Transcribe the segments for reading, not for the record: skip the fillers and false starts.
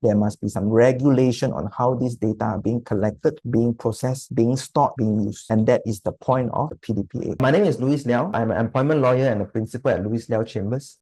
There must be some regulation on how these data are being collected, being processed, being stored, being used. And that is the point of the PDPA. My name is Liaw. I'm an employment lawyer and a principal at Liaw Chambers.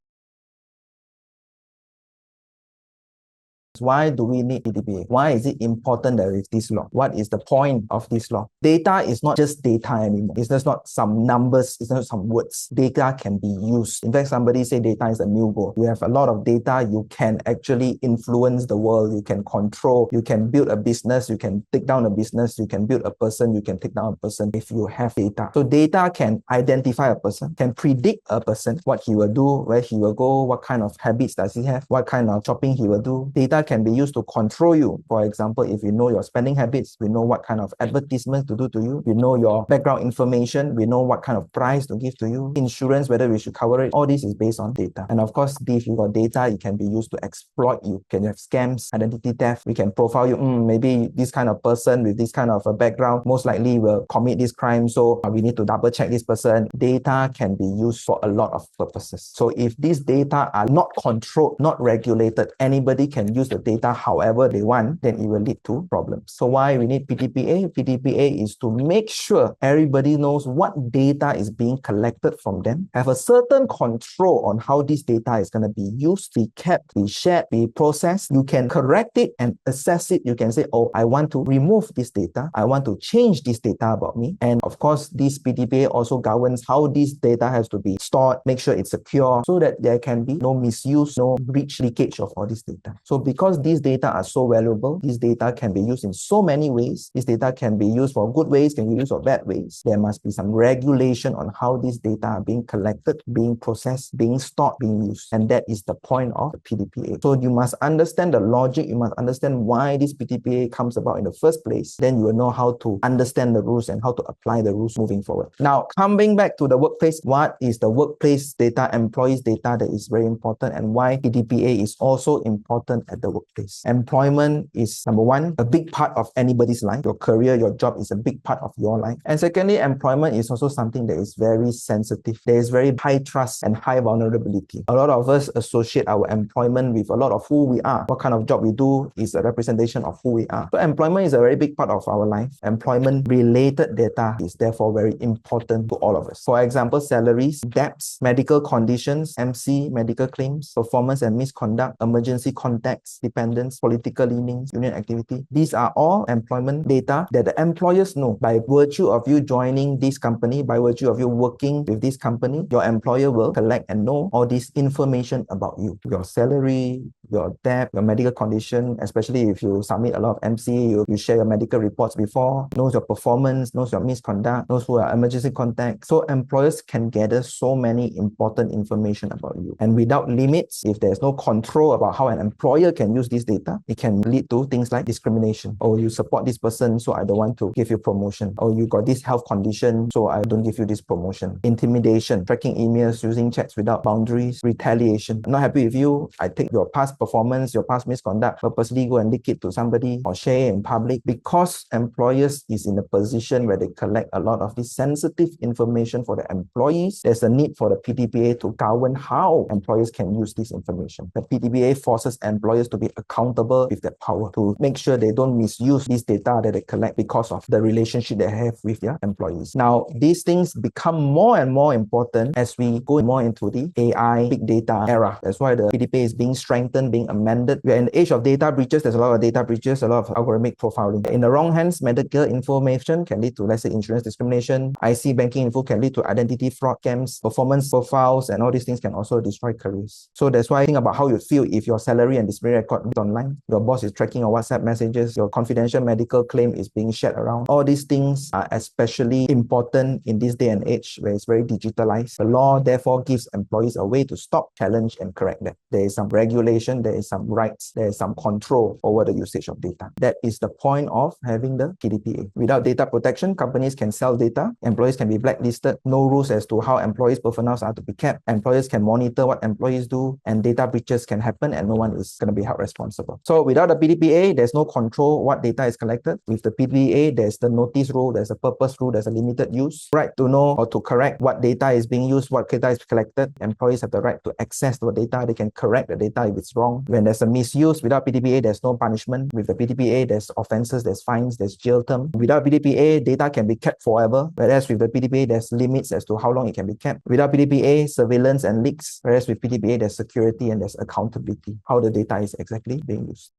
Why do we need PDPA? Why is it important that there is this law? What is the point of this law? Data is not just data anymore. It's just not some numbers, it's not some words. Data can be used. In fact, somebody say data is a new gold. You have a lot of data, you can actually influence the world, you can control, you can build a business, you can take down a business, you can build a person, you can take down a person if you have data. So data can identify a person, can predict a person, what he will do, where he will go, what kind of habits does he have, what kind of shopping he will do. Data can be used to control you. For example, if you know your spending habits, we know what kind of advertisements to do to you, we know your background information, we know what kind of price to give to you, insurance, whether we should cover it. All this is based on data. And of course, if you got data, it can be used to exploit you. Can have scams, identity theft, we can profile you. Maybe this kind of person with this kind of a background most likely will commit this crime, so we need to double check this person. Data can be used for a lot of purposes. So if these data are not controlled, not regulated, anybody can use the data however they want, then it will lead to problems. So why we need PDPA? PDPA is to make sure everybody knows what data is being collected from them, have a certain control on how this data is going to be used, be kept, be shared, be processed. You can correct it and assess it. You can say, oh, I want to remove this data. I want to change this data about me. And of course, this PDPA also governs how this data has to be stored, make sure it's secure so that there can be no misuse, no breach, leakage of all this data. So because these data are so valuable, this data can be used in so many ways. This data can be used for good ways, can be used for bad ways. There must be some regulation on how these data are being collected, being processed, being stored, being used. And that is the point of the PDPA. So you must understand the logic, you must understand why this PDPA comes about in the first place. Then you will know how to understand the rules and how to apply the rules moving forward. Now, coming back to the workplace, what is the workplace data, employees data that is very important, and why PDPA is also important at the workplace? Employment is, number one, a big part of anybody's life. Your career, your job is a big part of your life. And secondly, employment is also something that is very sensitive. There is very high trust and high vulnerability. A lot of us associate our employment with a lot of who we are. What kind of job we do is a representation of who we are. So employment is a very big part of our life. Employment-related data is therefore very important to all of us. For example, salaries, debts, medical conditions, MC, medical claims, performance and misconduct, emergency contacts, dependents, political leanings, union activity. These are all employment data that the employers know. By virtue of you joining this company, by virtue of you working with this company, your employer will collect and know all this information about you. Your salary, your debt, your medical condition, especially if you submit a lot of MC, you share your medical reports before, knows your performance, knows your misconduct, knows who are emergency contacts. So employers can gather so many important information about you. And without limits, if there's no control about how an employer can use this data, it can lead to things like discrimination. Oh, you support this person, so I don't want to give you promotion. Oh, you got this health condition, so I don't give you this promotion. Intimidation, tracking emails, using chats without boundaries, retaliation. I'm not happy with you, I take your past performance, your past misconduct, purposely go and leak it to somebody or share in public. Because employers is in a position where they collect a lot of this sensitive information for the employees, there's a need for the PDPA to govern how employers can use this information. The PDPA forces employers to be accountable with that power to make sure they don't misuse this data that they collect because of the relationship they have with their employees. Now, these things become more and more important as we go more into the AI, big data era. That's why the PDPA is being strengthened, being amended. We are in the age of data breaches. There's a lot of data breaches, a lot of algorithmic profiling. In the wrong hands, medical information can lead to, let's say, insurance discrimination. IC banking info can lead to identity fraud scams. Performance profiles and all these things can also destroy careers. So that's why I think about how you feel if your salary and disciplinary record is online, your boss is tracking your WhatsApp messages, your confidential medical claim is being shared around. All these things are especially important in this day and age where it's very digitalized. The law therefore gives employees a way to stop, challenge, and correct that. There is some regulation, there is some rights, there is some control over the usage of data. That is the point of having the PDPA. Without data protection, companies can sell data, employees can be blacklisted, no rules as to how employees' personals are to be kept, employers can monitor what employees do, and data breaches can happen and no one is going to be held held responsible. So without the PDPA, there's no control what data is collected. With the PDPA, there's the notice rule, there's a purpose rule, there's a limited use. Right to know or to correct what data is being used, what data is collected. Employees have the right to access the data. They can correct the data if it's wrong. When there's a misuse, without PDPA, there's no punishment. With the PDPA, there's offences, there's fines, there's jail term. Without PDPA, data can be kept forever, whereas with the PDPA, there's limits as to how long it can be kept. Without PDPA, surveillance and leaks, whereas with PDPA, there's security and there's accountability, how the data is exactly being used.